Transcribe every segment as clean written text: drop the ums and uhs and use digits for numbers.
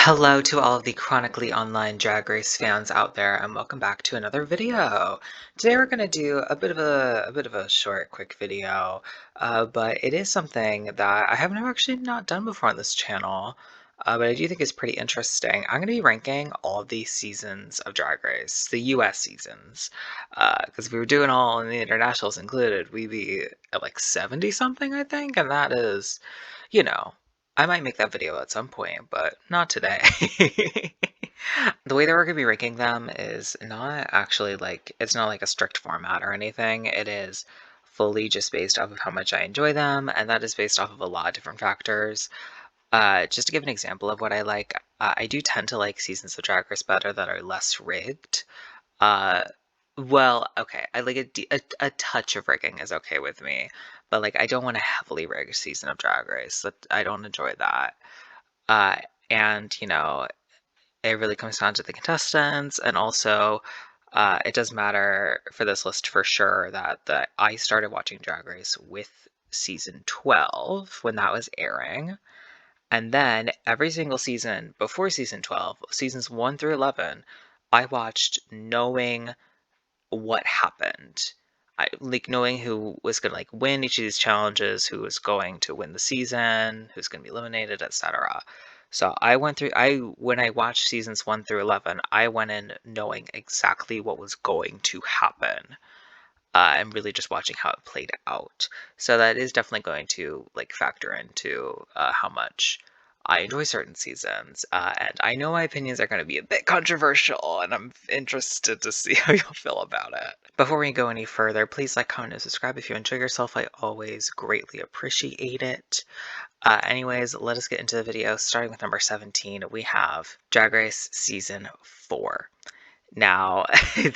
Hello to all of the chronically online Drag Race fans out there, and welcome back to another video. Today we're going to do a bit of a short, quick video, but it is something that I have never actually not done before on this channel, but I do think is pretty interesting. I'm going to be ranking all of the seasons of Drag Race, the U.S. seasons, because if we were doing all and the internationals included, we'd be at like 70 something, I think, and that is, you know. I might make that video at some point, but not today. The way that we're going to be ranking them is not actually like, it's not like a strict format or anything. It is fully just based off of how much I enjoy them, and that is based off of a lot of different factors. Just to give an example of what I like, I do tend to like seasons of Drag Race better that are less rigged. Uh, well, okay, I like a touch of rigging is okay with me, but like I don't want a heavily rigged season of Drag Race. I don't enjoy that. Uh, and it really comes down to the contestants, and also it does matter for this list for sure that I started watching Drag Race with season 12 when that was airing. And then every single season before season 12, seasons 1 through 11, I watched knowing what happened. I like knowing who was gonna like win each of these challenges, who was going to win the season, who's gonna be eliminated, etc. So I went through I when I watched seasons 1 through 11, I went in knowing exactly what was going to happen. And really just watching how it played out. So that is definitely going to like factor into how much I enjoy certain seasons. And I know my opinions are going to be a bit controversial, and I'm interested to see how you'll feel about it. Before we go any further, please like, comment, and subscribe if you enjoy yourself. I always greatly appreciate it. Anyways, let us get into the video. Starting with number 17, we have Drag Race Season 4. Now,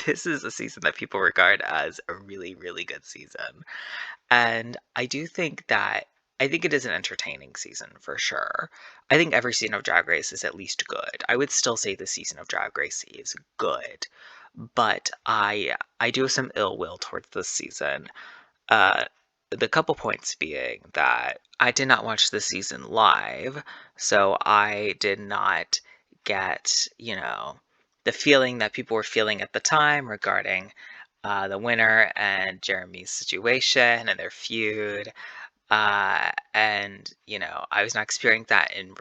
this is a season that people regard as a really, really good season. And I think it is an entertaining season for sure. I think every season of Drag Race is at least good. I would still say the season of Drag Race is good, but I do have some ill will towards this season. Uh, the couple points being that I did not watch the season live, so I did not get, the feeling that people were feeling at the time regarding the winner and Jeremy's situation and their feud. And I was not experiencing that in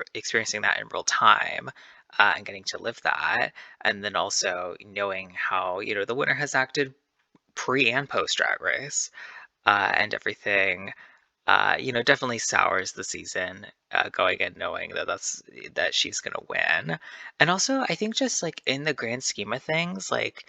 real time, and getting to live that, and then also knowing how the winner has acted pre and post Drag Race, and everything. Definitely sours the season, going in knowing that she's gonna win. And also, I think just like in the grand scheme of things, like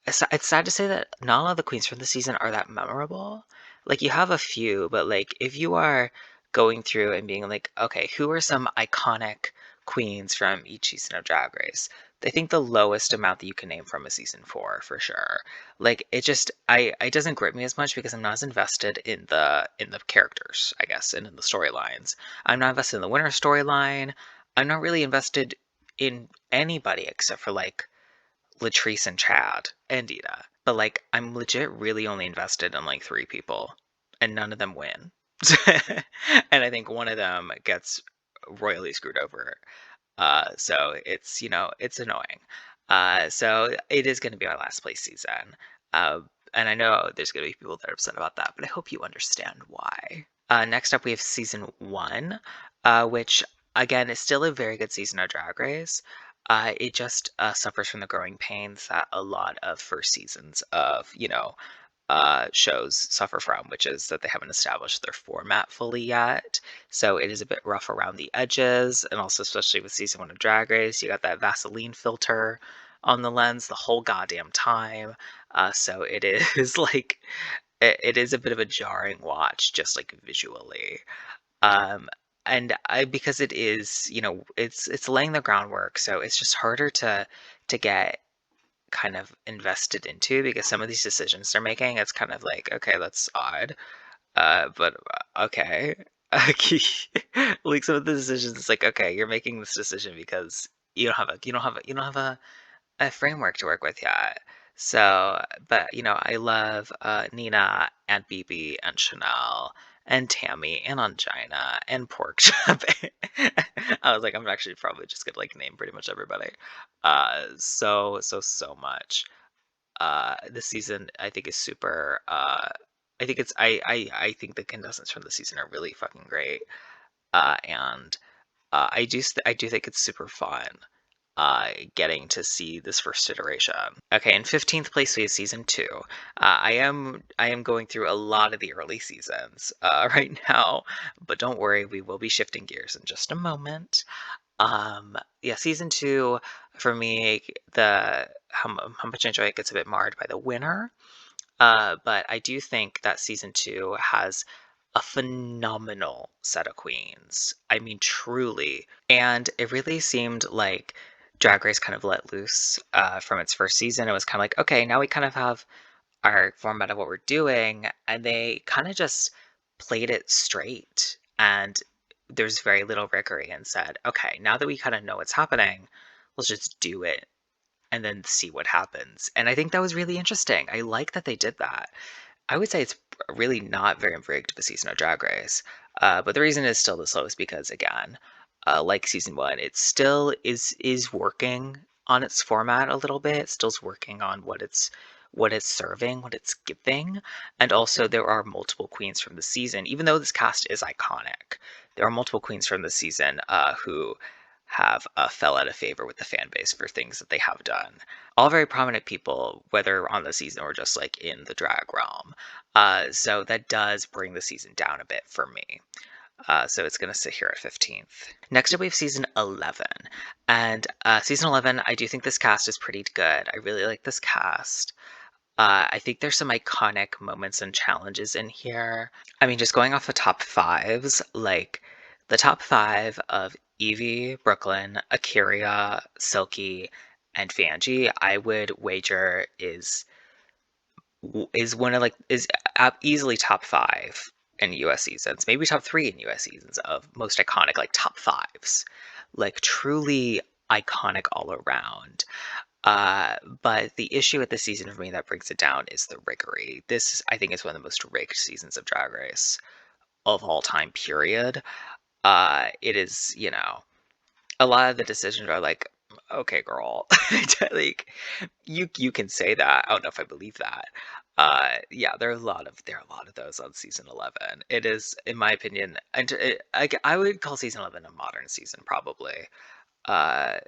it's sad to say that not all of the queens from the season are that memorable. Like you have a few, but like if you are going through and being like, okay, who are some iconic queens from each season of Drag Race? I think the lowest amount that you can name from a season 4 for sure. Like it doesn't grip me as much because I'm not as invested in the characters, I guess, and in the storylines. I'm not invested in the winner storyline. I'm not really invested in anybody except for like Latrice and Chad and Dita. But like I'm legit really only invested in like 3 people, and none of them win. And I think one of them gets royally screwed over. So it's annoying. So it is going to be my last place season. And I know there's going to be people that are upset about that, but I hope you understand why. Next up, we have season 1, which again is still a very good season of Drag Race. It just suffers from the growing pains that a lot of first seasons of, shows suffer from, which is that they haven't established their format fully yet. So it is a bit rough around the edges, and also especially with season 1 of Drag Race, you got that Vaseline filter on the lens the whole goddamn time. So it is like it is a bit of a jarring watch, just like visually. Um, and because it is, it's laying the groundwork, so it's just harder to get kind of invested into because some of these decisions they're making, it's kind of like, okay, that's odd. But okay. Like some of the decisions, it's like, okay, you're making this decision because you don't have a framework to work with yet. So, but I love Nina and BB and Chanel and Tammy and Angina and Pork Chop. I was like, I'm actually probably just gonna like name pretty much everybody. So much. This season I think is super. I think I think the contestants from the season are really fucking great. And I do think it's super fun getting to see this first iteration. Okay, in 15th place we have season 2. I am going through a lot of the early seasons right now, but don't worry, we will be shifting gears in just a moment. Yeah, season 2 for me, the how much I enjoy it gets a bit marred by the winner. But I do think that season 2 has a phenomenal set of queens. I mean, truly. And it really seemed like Drag Race kind of let loose from its first season. It was kind of like, okay, now we kind of have our format of what we're doing. And they kind of just played it straight. And there's very little riggery and said, okay, now that we kind of know what's happening, let's just do it and then see what happens. And I think that was really interesting. I like that they did that. I would say it's really not very rigged of a season of Drag Race. But the reason it's still this low is because, again, like season 1, it still is working on its format a little bit. It still's working on what it's serving, what it's giving, and also there are multiple queens from the season. Even though this cast is iconic, there are multiple queens from the season who have fell out of favor with the fan base for things that they have done. All very prominent people, whether on the season or just like in the drag realm. So that does bring the season down a bit for me. So it's going to sit here at 15th. Next up, we have season 11. And season 11, I do think this cast is pretty good. I really like this cast. I think there's some iconic moments and challenges in here. I mean, just going off the top fives, like the top 5 of Evie, Brooklyn, Akira, Silky, and Fanji, I would wager is one of like is easily top 5 in US seasons, maybe top 3 in US seasons of most iconic, like top 5s, like truly iconic all around. But the issue with the season for me that brings it down is the riggery. This, I think, is one of the most rigged seasons of Drag Race of all time, period. It is, a lot of the decisions are like, okay, girl, like you can say that. I don't know if I believe that. Yeah, there are a lot of those on season 11. It is, in my opinion, and I would call season 11 a modern season, probably. Uh,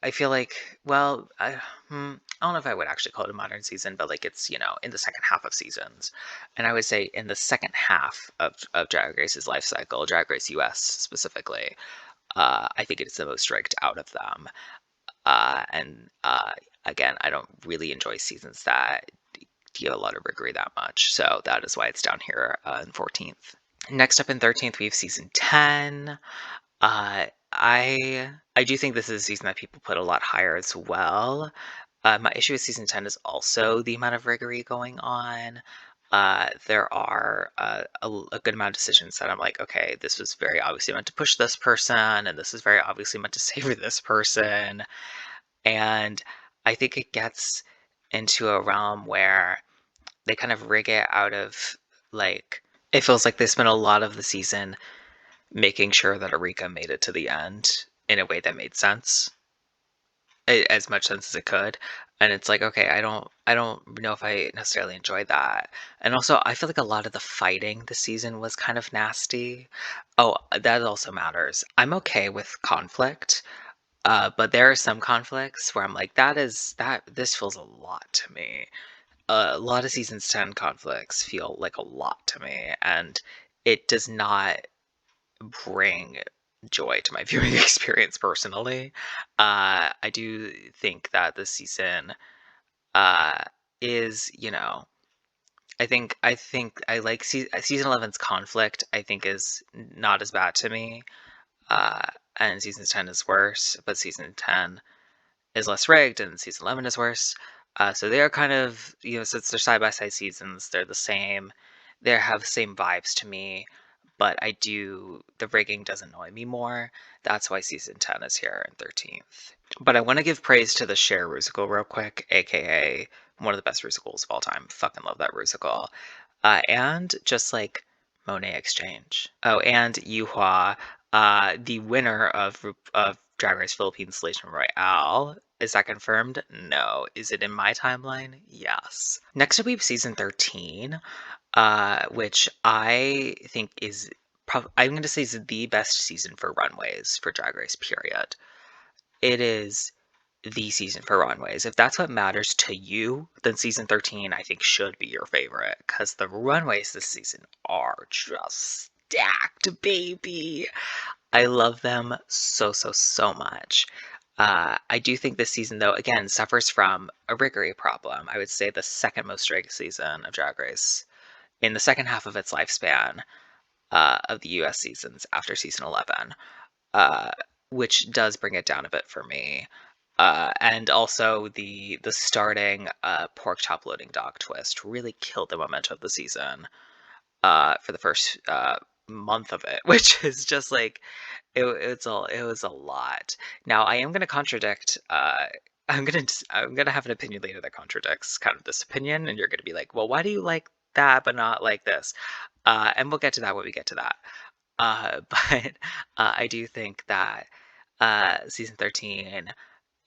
I feel like, well, I don't know if I would actually call it a modern season, but like it's, in the second half of seasons. And I would say in the second half of Drag Race's life cycle, Drag Race US specifically, I think it's the most rigged out of them. And again, I don't really enjoy seasons that give a lot of riggery that much. So that is why it's down here in 14th. Next up in 13th, we have season 10. Uh, I do think this is a season that people put a lot higher as well. My issue with season 10 is also the amount of riggery going on. There are a good amount of decisions that I'm like, okay, this was very obviously meant to push this person, and this is very obviously meant to savor this person. And I think it gets into a realm where they kind of rig it out of like, it feels like they spent a lot of the season making sure that Arika made it to the end in a way that made sense, as much sense as it could. And it's like, okay, I don't know if I necessarily enjoyed that. And also, I feel like a lot of the fighting this season was kind of nasty. Oh, that also matters. I'm okay with conflict, but there are some conflicts where I'm like, this feels a lot to me. A lot of seasons 10 conflicts feel like a lot to me, and it does not bring joy to my viewing experience personally. I do think that this season uh, is, I think I like season 11's conflict. I think is not as bad to me, uh, and season 10 is worse. But season 10 is less rigged, and season 11 is worse. So they are kind of, since they're side by side seasons, they're the same. They have the same vibes to me, but the rigging does annoy me more. That's why season 10 is here in 13th. But I want to give praise to the Cher Rusical real quick, aka one of the best musicals of all time. Fucking love that musical. And just like Monet Exchange. Oh, and Yuhua, the winner of Drag Race Philippines Station Royale. Is that confirmed? No. Is it in my timeline? Yes. Next up, we have season 13, which I think is I'm going to say is the best season for runways for Drag Race, period. It is the season for runways. If that's what matters to you, then season 13 I think should be your favorite, because the runways this season are just stacked, baby. I love them so, so, so much. I do think this season, though, again, suffers from a riggery problem. I would say the second most rigged season of Drag Race in the second half of its lifespan of the US seasons after season 11, uh, which does bring it down a bit for me. And also the starting pork chop loading dog twist really killed the momentum of the season for the first month of it, which is just like it was a lot. Now I am going to contradict. I'm gonna have an opinion later that contradicts kind of this opinion, and you're gonna be like, well, why do you like that but not like this? And we'll get to that when we get to that. But I do think that season 13,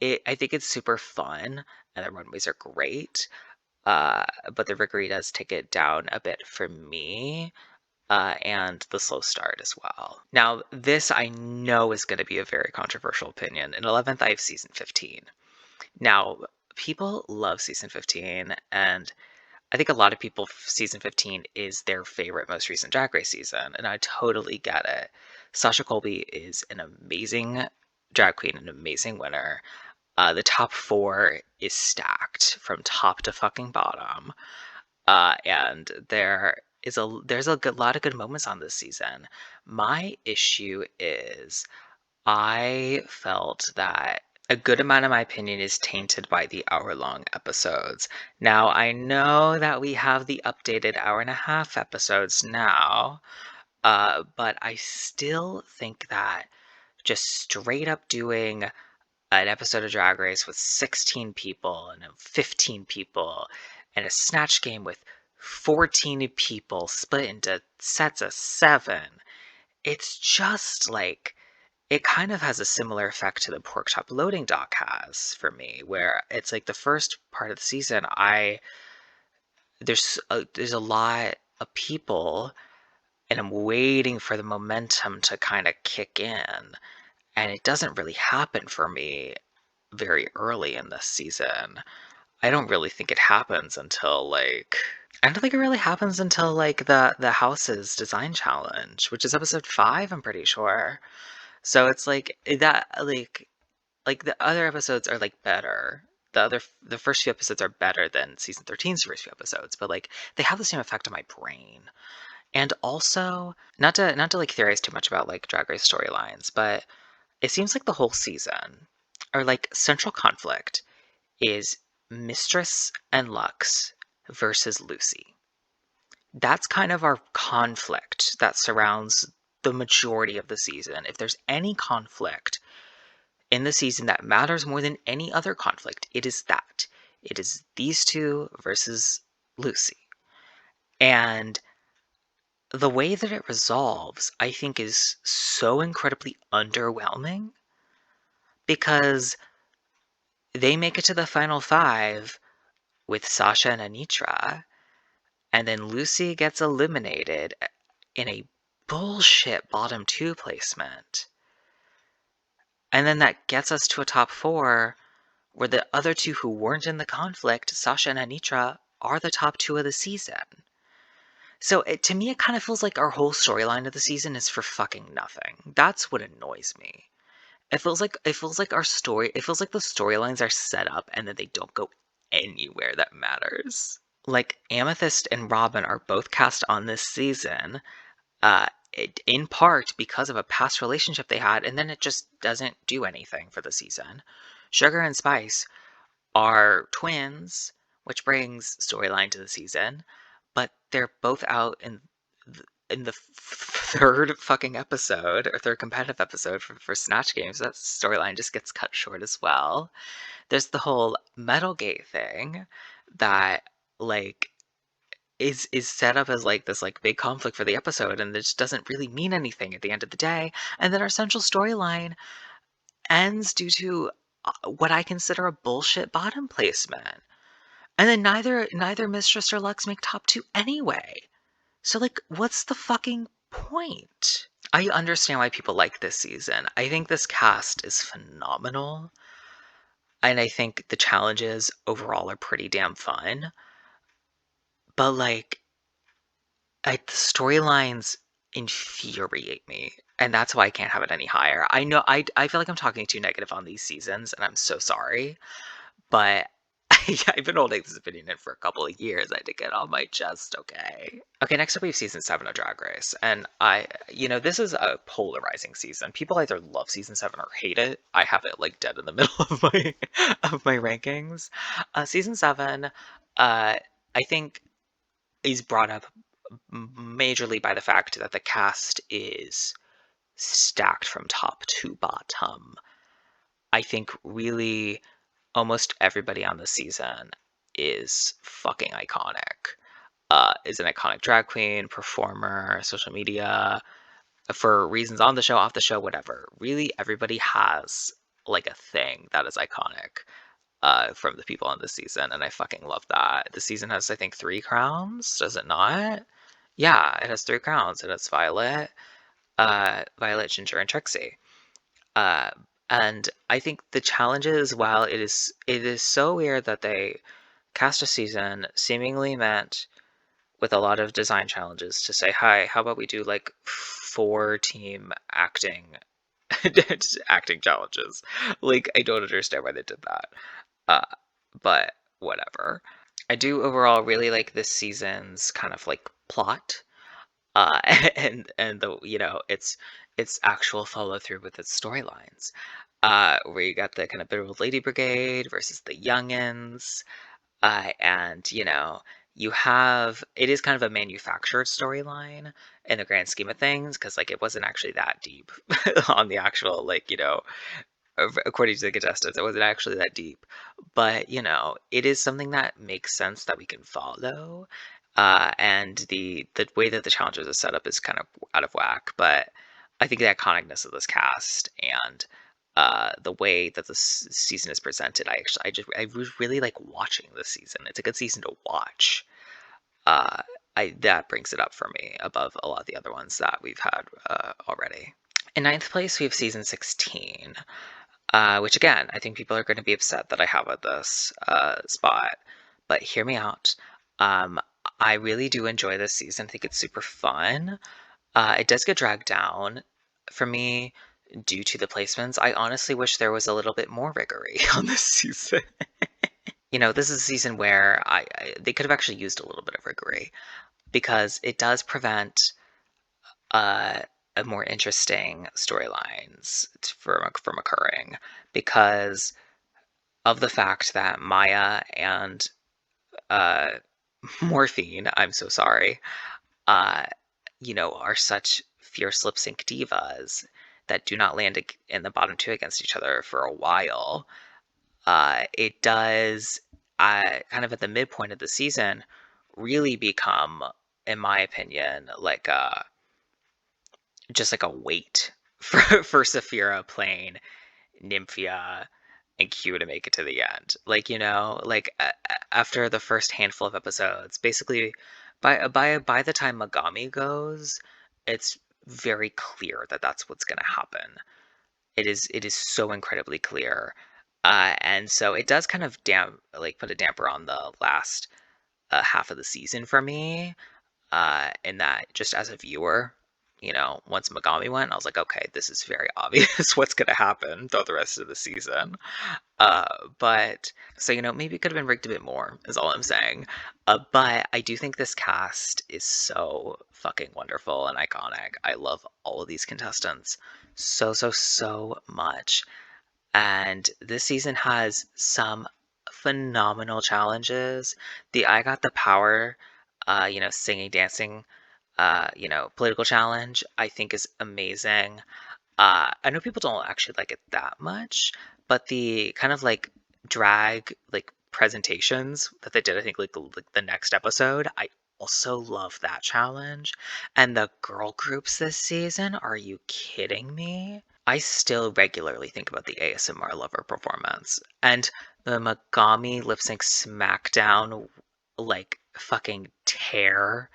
I think it's super fun, and the runways are great. But the riggery does take it down a bit for me, and the slow start as well. Now, this I know is going to be a very controversial opinion. In 11th, I have season 15. Now, people love season 15, and I think a lot of people, season 15 is their favorite most recent Drag Race season, and I totally get it. Sasha Colby is an amazing drag queen, an amazing winner. The top 4 is stacked from top to fucking bottom. And there's a lot of good moments on this season. My issue is I felt that a good amount of my opinion is tainted by the hour-long episodes. Now, I know that we have the updated hour-and-a-half episodes now, but I still think that just straight up doing an episode of Drag Race with 16 people and 15 people and a snatch game with 14 people split into sets of 7. It's just like it kind of has a similar effect to the pork chop loading dock has for me, where it's like the first part of the season, there's a lot of people, and I'm waiting for the momentum to kind of kick in, and it doesn't really happen for me very early in this season. I don't really think it happens until I don't think it really happens until like the house's design challenge, which is episode 5, I'm pretty sure. So it's like that like the other episodes are like better. The first few episodes are better than season 13's first few episodes, but like they have the same effect on my brain. And also, not to like theorize too much about like Drag Race storylines, but it seems like the whole season, or like central conflict, is Mistress and Lux versus Lucy. That's kind of our conflict that surrounds the majority of the season. If there's any conflict in the season that matters more than any other conflict, it is that. It is these two versus Lucy. And the way that it resolves, I think, is so incredibly underwhelming because they make it to the final 5 with Sasha and Anitra, and then Lucy gets eliminated in a bullshit bottom 2 placement. And then that gets us to a top 4 where the other 2 who weren't in the conflict, Sasha and Anitra, are the top 2 of the season. So to me, it kind of feels like our whole storyline of the season is for fucking nothing. That's what annoys me. It feels like our story. It feels like the storylines are set up and then they don't go anywhere that matters. Like Amethyst and Robin are both cast on this season, in part because of a past relationship they had, and then it just doesn't do anything for the season. Sugar and Spice are twins, which brings storyline to the season, but they're both out in the third fucking episode, or third competitive episode for Snatch Games. So that storyline just gets cut short as well. There's the whole Metalgate thing that, like, is set up as, like, this, like, big conflict for the episode, and this doesn't really mean anything at the end of the day, and then our central storyline ends due to, what I consider a bullshit bottom placement, and then neither Mistress or Lux make top 2 anyway. So, like, what's the fucking point? I understand why people like this season. I think this cast is phenomenal, and I think the challenges overall are pretty damn fun, but, like, the storylines infuriate me, and that's why I can't have it any higher. I know I feel like I'm talking too negative on these seasons, and I'm so sorry, but I've been holding this opinion in for a couple of years. I had to get on my chest, okay? Okay, next up we have season 7 of Drag Race, and this is a polarizing season. People either love season 7 or hate it. I have it like dead in the middle of my rankings. Season 7, I think, is brought up majorly by the fact that the cast is stacked from top to bottom. I think really almost everybody on the season is fucking iconic. Is an iconic drag queen, performer, social media, for reasons on the show, off the show, whatever. Really, everybody has like a thing that is iconic from the people on this season, and I fucking love that. The season has, I think, 3 crowns, does it not? Yeah, it has 3 crowns. It has Violet, Ginger, and Trixie. Uh, and I think the challenges, while it is so weird that they cast a season seemingly meant with a lot of design challenges to say, hi, how about we do like 4 team acting challenges? Like, I don't understand why they did that. Uh, but whatever. I do overall really like this season's kind of like plot. Uh, and the its actual follow through with its storylines. Where you got the kind of Bitterwood Lady Brigade versus the Youngins, and you have it is kind of a manufactured storyline in the grand scheme of things because like it wasn't actually that deep on the actual according to the contestants, it wasn't actually that deep. But, it is something that makes sense that we can follow. And the way that the challenges are set up is kind of out of whack. But I think the iconicness of this cast and the way that this season is presented, I really like watching this season. It's a good season to watch. Uh, that brings it up for me above a lot of the other ones that we've had already. In ninth place, we have season 16. Which again, I think people are going to be upset that I have at this spot, but hear me out. I really do enjoy this season. I think it's super fun. It does get dragged down for me due to the placements. I honestly wish there was a little bit more rigor-y on this season. This is a season where they could have actually used a little bit of rigor-y because it does prevent uh, a more interesting storylines from occurring because of the fact that Maya and uh, Morphine, I'm so sorry, uh, are such fierce lip sync divas that do not land in the bottom 2 against each other for a while. It does, kind of at the midpoint of the season, really become, in my opinion, like just like a weight for Saphira playing Nymphia and Q to make it to the end. After the first handful of episodes, basically by the time Megami goes, it's very clear that that's what's going to happen. It is so incredibly clear. And so it does kind of put a damper on the last half of the season for me. In that, just as a viewer, once Megami went, I was like, okay, this is very obvious what's going to happen throughout the rest of the season. But so maybe it could have been rigged a bit more, is all I'm saying. But I do think this cast is so fucking wonderful and iconic. I love all of these contestants so much. And this season has some phenomenal challenges. The I Got the Power, singing, dancing, political challenge, I think is amazing. I know people don't actually like it that much, but the kind of drag presentations that they did, I think like the next episode, I also love that challenge. And the girl groups this season, are you kidding me? I still regularly think about the ASMR Lover performance. And the Megami lip sync smackdown, like, fucking tear.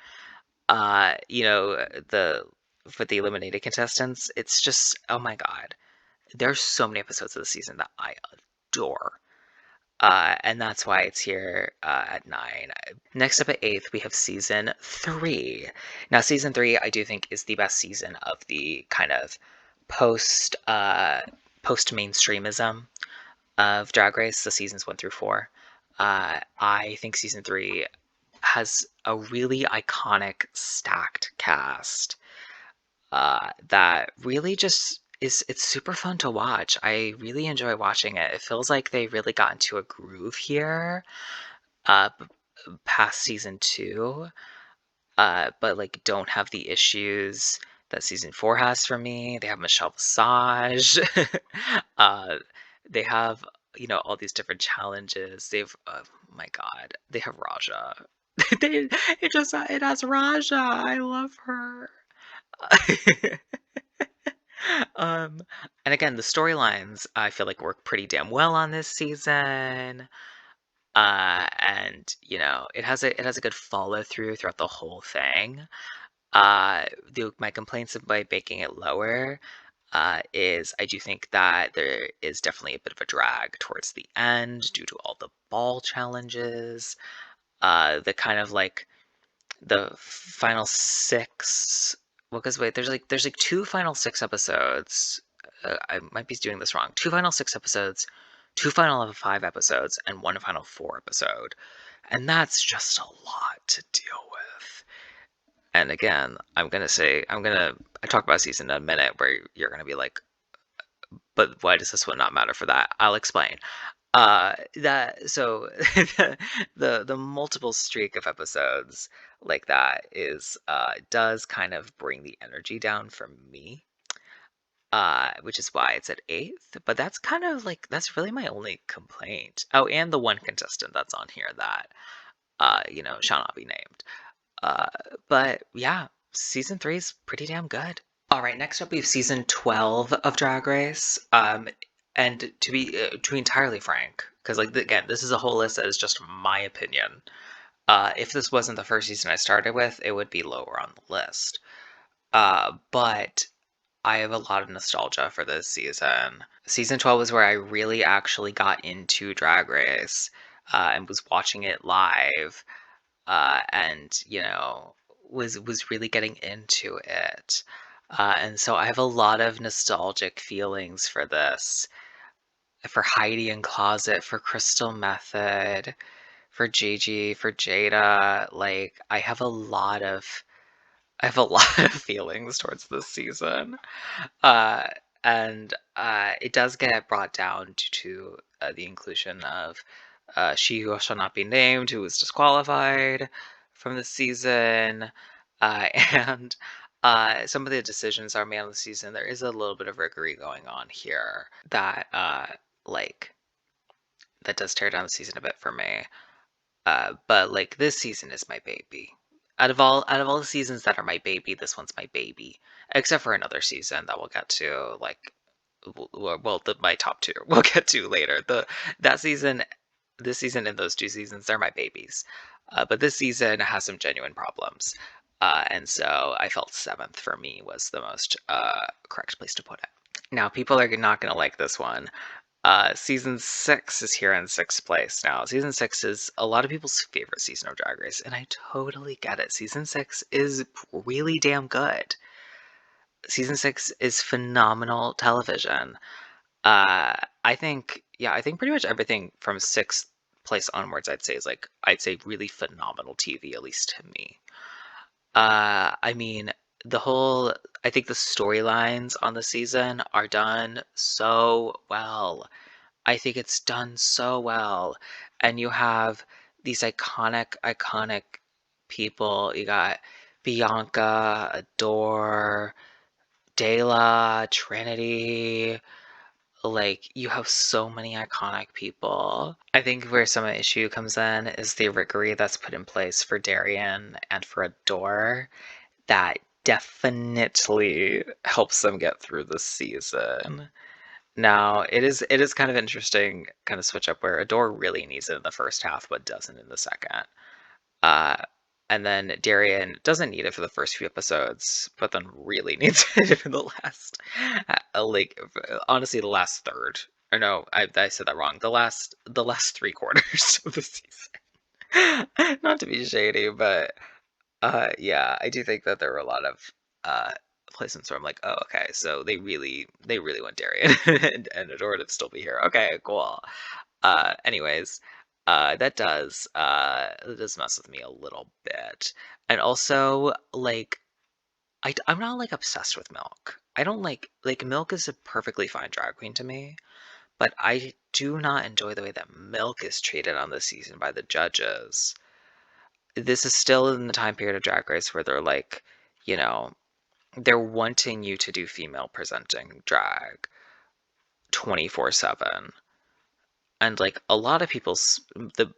The for the eliminated contestants, it's just, oh my god. There's so many episodes of the season that I adore. And that's why it's here at 9. Next up at 8th, we have season 3. Now, season 3, I do think is the best season of the kind of post mainstreamism of Drag Race, the seasons 1 through 4. I think season 3 has a really iconic stacked cast that really just it's super fun to watch. I really enjoy watching it. It feels like they really got into a groove here, uh, b- past season 2, but like don't have the issues that season 4 has for me. They have Michelle Visage. uh, they have all these different challenges. They've my god, they have Raja. It has Raja. I love her. Um, and again, the storylines I feel like work pretty damn well on this season. And it has a good follow through throughout the whole thing. My complaints by making it lower is I do think that there is definitely a bit of a drag towards the end due to all the ball challenges. The kind of like the final 6. Well, because wait, there's like 2 final 6 episodes. I might be doing this wrong. 2 final 6 episodes, 2 final 5 episodes, and 1 final 4 episode. And that's just a lot to deal with. And again, I talk about season in a minute where you're gonna be like, but why does this one not matter for that? I'll explain. That so the multiple streak of episodes like that is does kind of bring the energy down for me. Which is why it's at 8th, but that's kind of like that's really my only complaint. Oh, and the one contestant that's on here that shall not be named. Uh, but yeah, season 3 is pretty damn good. All right, next up we have season 12 of Drag Race. And to be entirely frank, because like again, this is a whole list that is just my opinion. If this wasn't the first season I started with, it would be lower on the list. But I have a lot of nostalgia for this season. Season 12 is where I really actually got into Drag Race and was watching it live and was really getting into it. And so I have a lot of nostalgic feelings for this, for Heidi in Closet, for Crystal Method, for Gigi, for Jada. Like I have a lot of feelings towards this season. Uh, and it does get brought down due to the inclusion of She Who Shall Not Be Named, who was disqualified from the season, and some of the decisions are made on the season. There is a little bit of riggery going on here that like that does tear down the season a bit for me. But like this season is my baby. Out of all the seasons that are my baby, this one's my baby. Except for another season that we'll get to, like, my top two we'll get to later. That season, this season, and those 2 seasons, they're my babies. But this season has some genuine problems, and so I felt 7th for me was the most correct place to put it. Now, people are not going to like this one. Season 6 is here in 6th place now. Season 6 is a lot of people's favorite season of Drag Race, and I totally get it. Season 6 is really damn good. Season 6 is phenomenal television. I think pretty much everything from 6th place onwards, I'd say really phenomenal TV, at least to me. I mean, the whole, I think the storylines on the season are done so well. I think it's done so well. And you have these iconic people. You got Bianca, Adore, Dayla, Trinity. like, you have so many iconic people. I think where some of the issue comes in is the riggery that's put in place for Darian and for Adore. That definitely helps them get through the season. Now, it is kind of interesting kind of switch up where Adore really needs it in the first half, but doesn't in the second. Uh, and then Darian doesn't need it for the first few episodes, but then really needs it for the last, like, honestly, the last third. Or no, I said that wrong. The last 3 quarters of the season. Not to be shady, but yeah, I do think that there were a lot of uh placements where I'm like, oh, okay, so they really want Darian and Adora to still be here. Okay, cool. Anyways, that does mess with me a little bit. And also, like, I'm not like obsessed with Milk. I don't like Milk is a perfectly fine drag queen to me, but I do not enjoy the way that Milk is treated on this season by the judges. This is still in the time period of Drag Race where they're like, you know, they're wanting you to do female presenting drag 24/7. And like a lot of people's the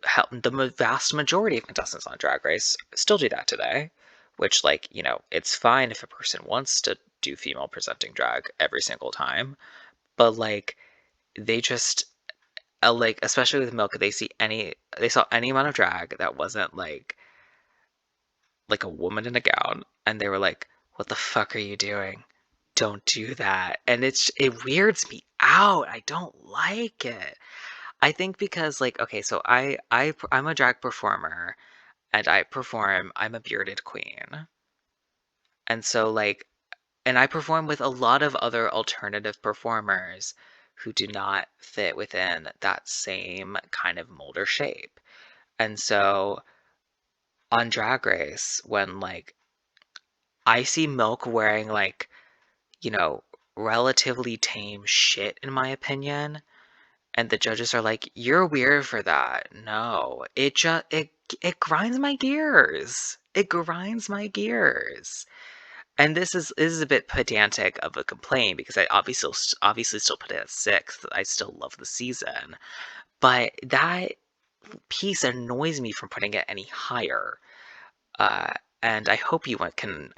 vast majority of contestants on Drag Race still do that today, which, like, it's fine if a person wants to do female presenting drag every single time, but like they just like, especially with Milk, they saw any amount of drag that wasn't like a woman in a gown, and they were like, what the fuck are you doing? Don't do that. And it weirds me out. I don't like it. I think because, like, okay, so I'm a drag performer, and I'm a bearded queen. And so, like, and I perform with a lot of other alternative performers who do not fit within that same kind of mold or shape. And so on Drag Race, when like I see Milk wearing, like, you know, relatively tame shit, in my opinion, and the judges are like, "You're weird for that." No, it grinds my gears. It grinds my gears. And this is a bit pedantic of a complaint because I obviously still put it at sixth. I still love the season, but that piece annoys me from putting it any higher. Uh, and I hope you can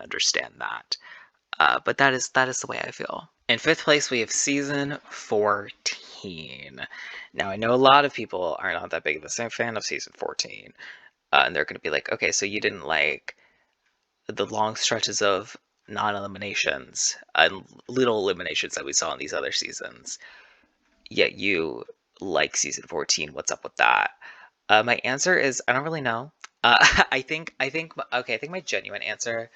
understand that. But that is the way I feel. In fifth place, we have season 14. Now, I know a lot of people are not that big of a fan of season 14, and they're going to be like, okay, so you didn't like the long stretches of non-eliminations and little eliminations that we saw in these other seasons, yet you like season 14. What's up with that? My answer is I don't really know. I think my genuine answer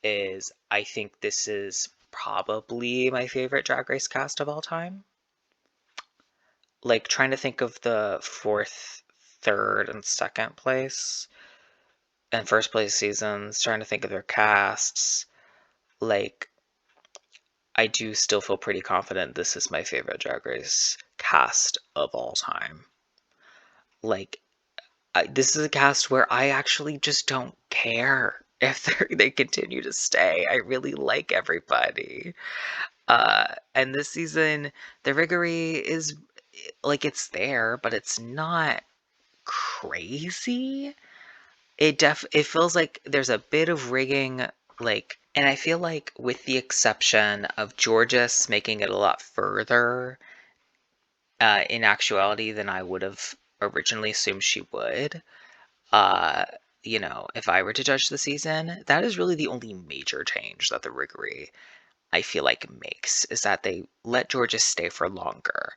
is I think this is probably my favorite Drag Race cast of all time. Like, trying to think of the fourth, third, and second place and first place seasons, trying to think of their casts. Like, I do still feel pretty confident this is my favorite Drag Race cast of all time. Like, this is a cast where I actually just don't care if they continue to stay. I really like everybody. And this season, the riggery is like, it's there, but it's not crazy. It feels like there's a bit of rigging, like, and I feel like with the exception of Georges making it a lot further, in actuality than I would have originally assumed she would. Uh, if I were to judge the season, that is really the only major change that the riggery, I feel like, makes, is that they let Georges stay for longer.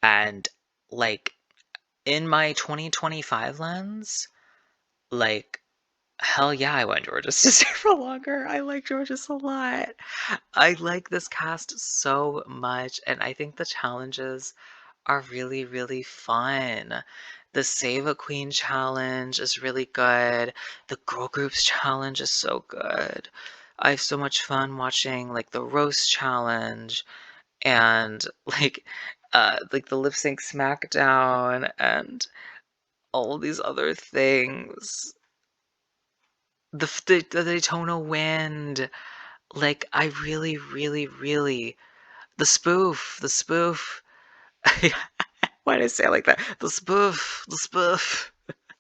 And, like, in my 2025 lens, like, hell yeah, I want Georges to stay for longer. I like Georges a lot. I like this cast so much, and I think the challenges are really, really fun. The Save a Queen challenge is really good. The Girl Groups challenge is so good. I have so much fun watching, like, the Roast challenge and like the Lip Sync Smackdown and all these other things. The Daytona Wind. Like, I really, really, really The spoof. Why did I say it like that? The spoof.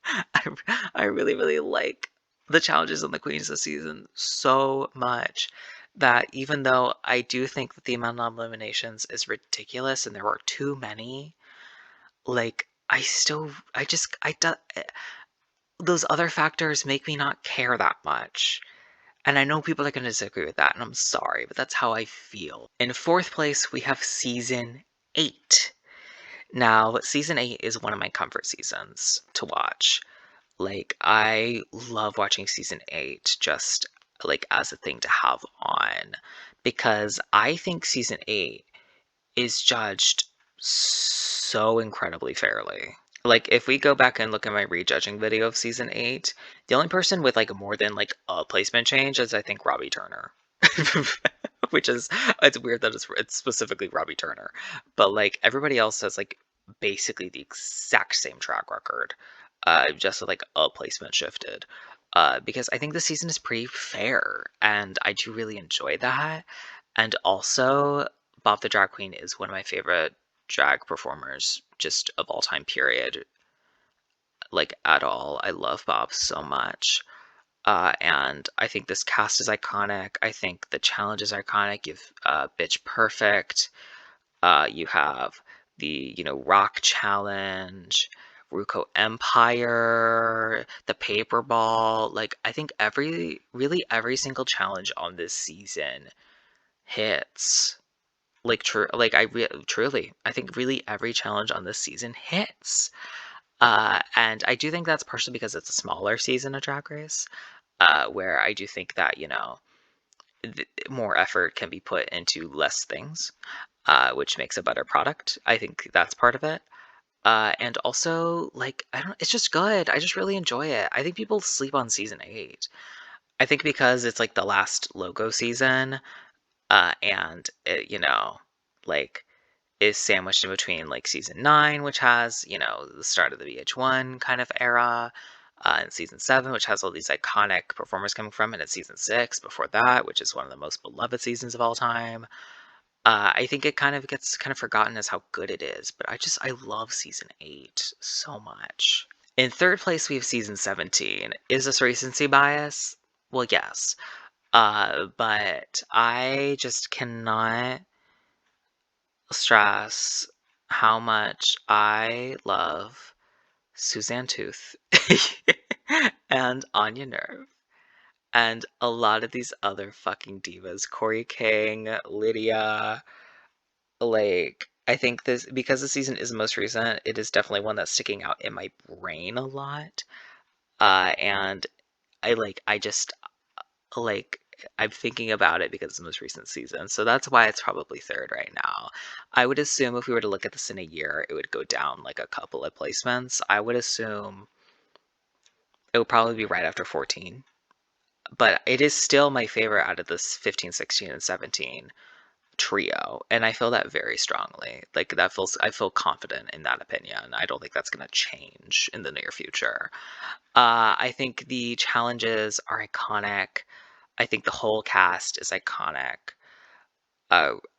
I, I really, really like the challenges and the queens this season so much that even though I do think that the amount of eliminations is ridiculous and there are too many, like, those other factors make me not care that much. And I know people are going to disagree with that, and I'm sorry, but that's how I feel. In fourth place, we have season 8. Now, season 8 is one of my comfort seasons to watch. Like, I love watching season 8 just like as a thing to have on because I think season 8 is judged so incredibly fairly. Like, if we go back and look at my rejudging video of season 8, the only person with like more than like a placement change is I think Robbie Turner. Which is, it's weird that it's specifically Robbie Turner, but like everybody else has like basically the exact same track record, just with like a placement shifted. Because I think the season is pretty fair, and I do really enjoy that. And also, Bob the Drag Queen is one of my favorite drag performers, just of all time, period. Like, at all. I love Bob so much. And I think this cast is iconic. I think the challenge is iconic. You've Bitch Perfect. You have the, Rock Challenge, Ruko Empire, the Paper Ball. Like, I think really every single challenge on this season hits. Like, truly, I think really every challenge on this season hits. And I do think that's partially because it's a smaller season of Drag Race, where I do think that, more effort can be put into less things, which makes a better product. I think that's part of it. And also, like, I don't, it's just good. I just really enjoy it. I think people sleep on season 8. I think because it's like the last logo season, and it, like, is sandwiched in between like season 9, which has, the start of the VH1 kind of era, and season 7, which has all these iconic performers coming from, and it's season 6 before that, which is one of the most beloved seasons of all time. I think it kind of gets kind of forgotten as how good it is, but I love season 8 so much. In third place, we have season 17. Is this recency bias? Well, yes. But I just cannot stress how much I love Suzanne Tooth and Anya Nerve and a lot of these other fucking divas, Corey King, Lydia. Like, I think this, because the season is the most recent, it is definitely one that's sticking out in my brain a lot. And I just like I'm thinking about it because it's the most recent season. So that's why it's probably third right now. I would assume if we were to look at this in a year, it would go down like a couple of placements. I would assume it would probably be right after 14. But it is still my favorite out of this 15, 16, and 17 trio. And I feel that very strongly. Like, I feel confident in that opinion. I don't think that's going to change in the near future. I think the challenges are iconic. I think the whole cast is iconic.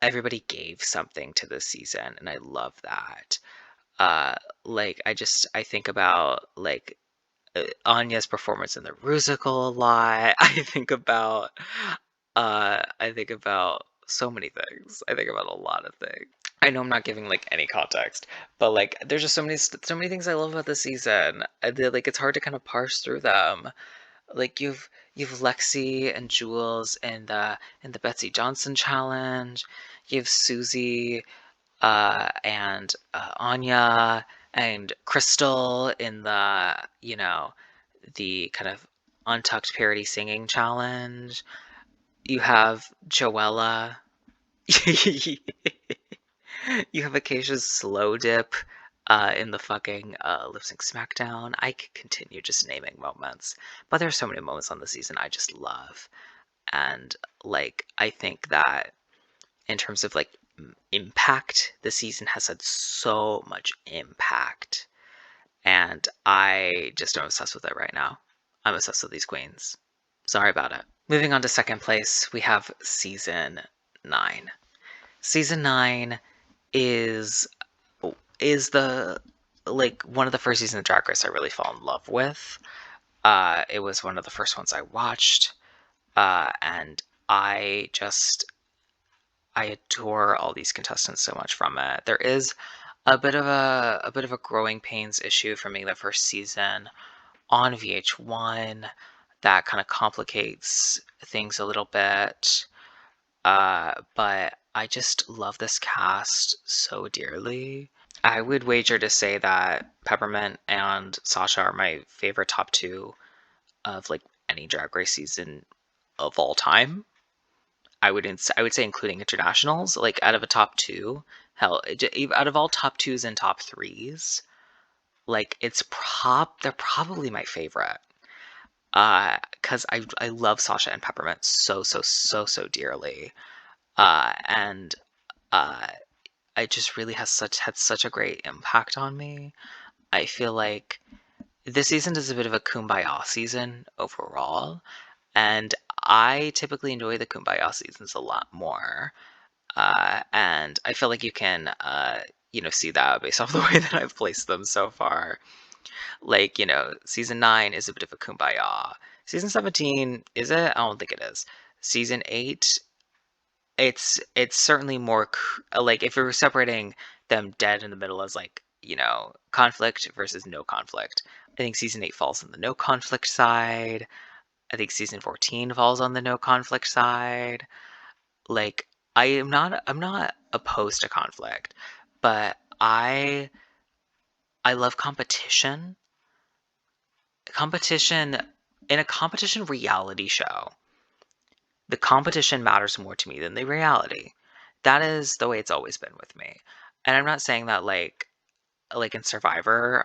Everybody gave something to this season, and I love that. I think about like Anya's performance in the Rusical a lot. I think about so many things. I think about a lot of things. I know I'm not giving like any context, but like there's just so many things I love about this season. Like it's hard to kind of parse through them. Like you've Lexi and Jules in the Betsy Johnson challenge. You have Susie and Anya and Crystal in the kind of untucked parody singing challenge. You have Joella. You have Acacia's slow dip in the fucking lip sync SmackDown. I could continue just naming moments, but there's so many moments on the season I just love. And like, I think that in terms of like impact, the season has had so much impact. And I just am obsessed with it right now. I'm obsessed with these queens. Sorry about it. Moving on to second place, we have season 9. Season 9 is is the like one of the first seasons of Drag Race I really fell in love with. It was one of the first ones I watched, and I just I adore all these contestants so much from it. There is a bit of a growing pains issue for me the first season on VH1 that kind of complicates things a little bit. But I just love this cast so dearly. I would wager to say that Peppermint and Sasha are my favorite top two of like any Drag Race season of all time. I would say including internationals, like out of a top two, hell, out of all top twos and top threes, like they're probably my favorite. Because I love Sasha and Peppermint so dearly. And uh, it just really had such a great impact on me. I feel like this season is a bit of a kumbaya season overall, and I typically enjoy the kumbaya seasons a lot more. And I feel like you can, see that based off the way that I've placed them so far. Like, season 9 is a bit of a kumbaya. Season 17, is it? I don't think it is. Season 8, it's certainly more like if we were separating them dead in the middle as like, conflict versus no conflict. I think season 8 falls on the no conflict side. I think season 14 falls on the no conflict side. Like I'm not opposed to conflict, but I love competition. Competition in a competition reality show. The competition matters more to me than the reality. That is the way it's always been with me. And I'm not saying that like in Survivor,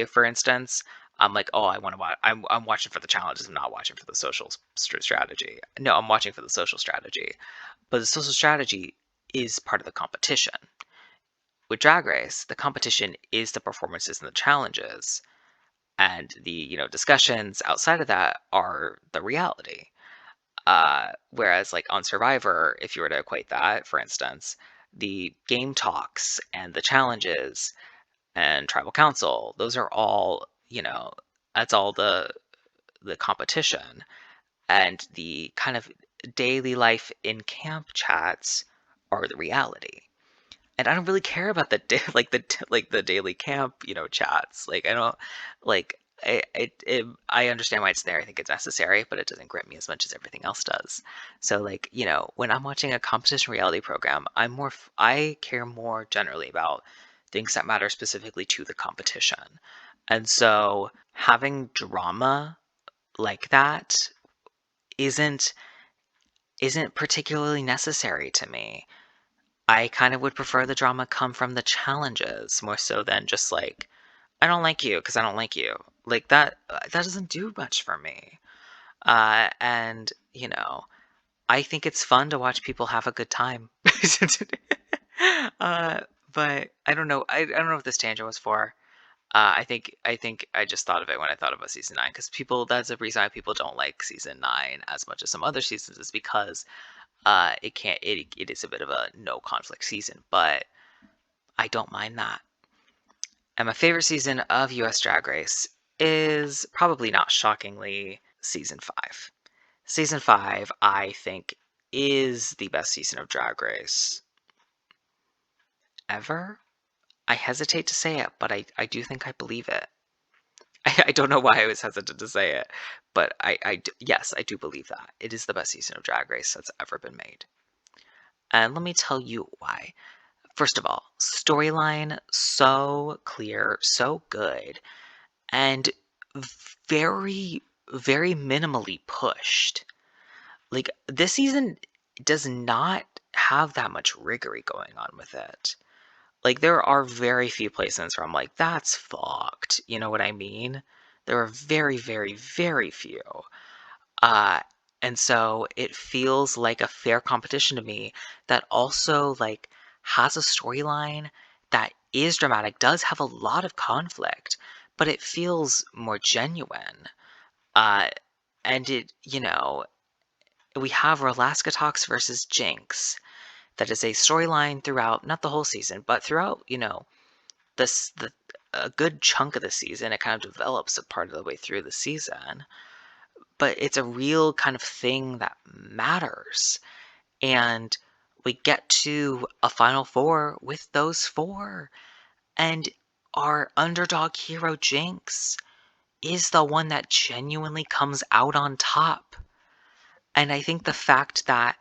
for instance, I'm like, oh, I want to watch. I'm watching for the challenges. I'm not watching for the social strategy. No, I'm watching for the social strategy. But the social strategy is part of the competition. With Drag Race, the competition is the performances and the challenges, and the discussions outside of that are the reality. Whereas like on Survivor, if you were to equate that, for instance, the game talks and the challenges and tribal council, those are all, that's all the competition. And the kind of daily life in camp chats are the reality. And I don't really care about the daily camp, chats. Like I don't like I understand why it's there. I think it's necessary, but it doesn't grip me as much as everything else does. So like, when I'm watching a competition reality program, I care more generally about things that matter specifically to the competition. And so having drama like that isn't isn't particularly necessary to me. I kind of would prefer the drama come from the challenges more so than just like, I don't like you because I don't like you. Like that doesn't do much for me. And I think it's fun to watch people have a good time. uh, but I don't know. I don't know what this tangent was for. I think I just thought of it when I thought about season 9 because people. That's the reason why people don't like season 9 as much as some other seasons is because it is a bit of a no conflict season, but I don't mind that. And my favorite season of US Drag Race is probably not shockingly season 5. Season 5, I think, is the best season of Drag Race ever. I hesitate to say it, but I do think I believe it. I don't know why I was hesitant to say it, but yes, I do believe that. It is the best season of Drag Race that's ever been made. And let me tell you why. First of all, storyline so clear, so good, and very, very minimally pushed. Like, this season does not have that much rigor going on with it. Like, there are very few places where I'm like, that's fucked. You know what I mean? There are very, very, very few. Uh, and so it feels like a fair competition to me that also like has a storyline that is dramatic, does have a lot of conflict, but it feels more genuine. Uh, and we have Alaska Talks versus Jinx. that is a storyline throughout, not the whole season, but throughout, this the a good chunk of the season. It kind of develops a part of the way through the season, but it's a real kind of thing that matters. And we get to a final four with those four, and our underdog hero Jinx is the one that genuinely comes out on top. And I think the fact that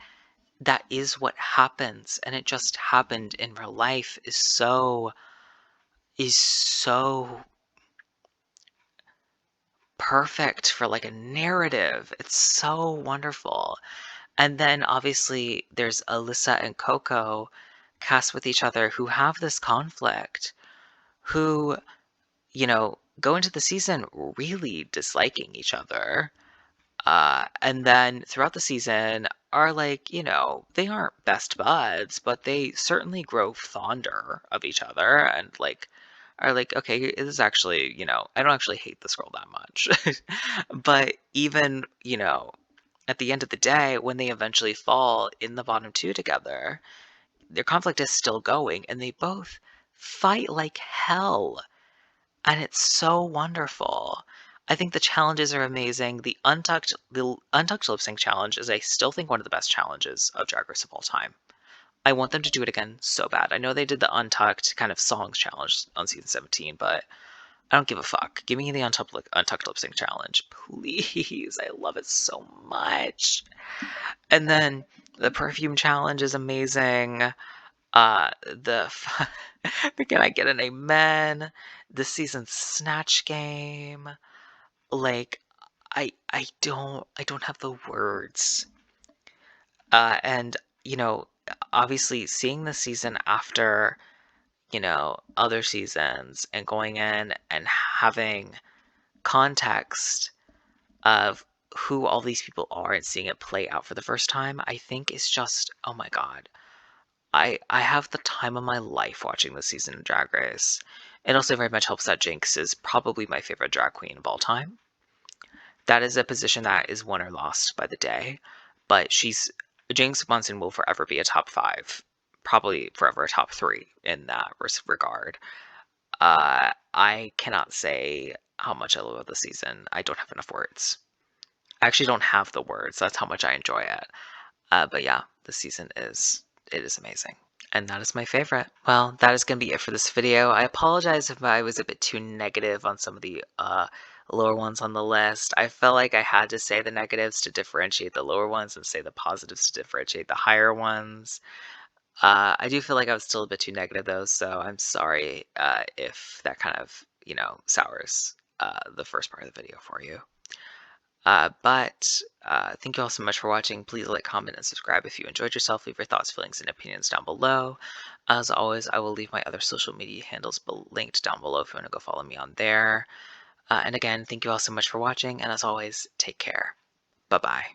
that is what happens, and it just happened in real life, is so perfect for like a narrative. It's so wonderful. And then obviously there's Alyssa and Coco cast with each other who have this conflict, who, go into the season really disliking each other. And then throughout the season are like, they aren't best buds, but they certainly grow fonder of each other and like are like, okay, this is actually, I don't actually hate this girl that much. But even, at the end of the day, when they eventually fall in the bottom two together, their conflict is still going and they both fight like hell. And it's so wonderful. I think the challenges are amazing. The Untucked lip sync challenge is, I still think, one of the best challenges of Drag Race of all time. I want them to do it again so bad. I know they did the Untucked kind of songs challenge on season 17, but I don't give a fuck. Give me the Untucked lip sync challenge, please. I love it so much. And then the perfume challenge is amazing. The Can I get an amen? This season's Snatch Game. Like, I don't have the words. And obviously seeing this season after, other seasons and going in and having context of who all these people are and seeing it play out for the first time, I think is just, oh my god. I have the time of my life watching this season of Drag Race. It also very much helps that Jinx is probably my favorite drag queen of all time. That is a position that is won or lost by the day, but Jinx Monsoon will forever be a top 5, probably forever a top 3 in that regard. I cannot say how much I love the season. I don't have enough words. I actually don't have the words. That's how much I enjoy it. But yeah, the season is amazing. And that is my favorite. Well, that is going to be it for this video. I apologize if I was a bit too negative on some of the lower ones on the list. I felt like I had to say the negatives to differentiate the lower ones and say the positives to differentiate the higher ones. I do feel like I was still a bit too negative though, so I'm sorry if that kind of, sours the first part of the video for you. But thank you all so much for watching. Please like, comment, and subscribe if you enjoyed yourself. Leave your thoughts, feelings, and opinions down below. As always, I will leave my other social media handles linked down below if you want to go follow me on there. And again, thank you all so much for watching, and as always, take care. Bye-bye.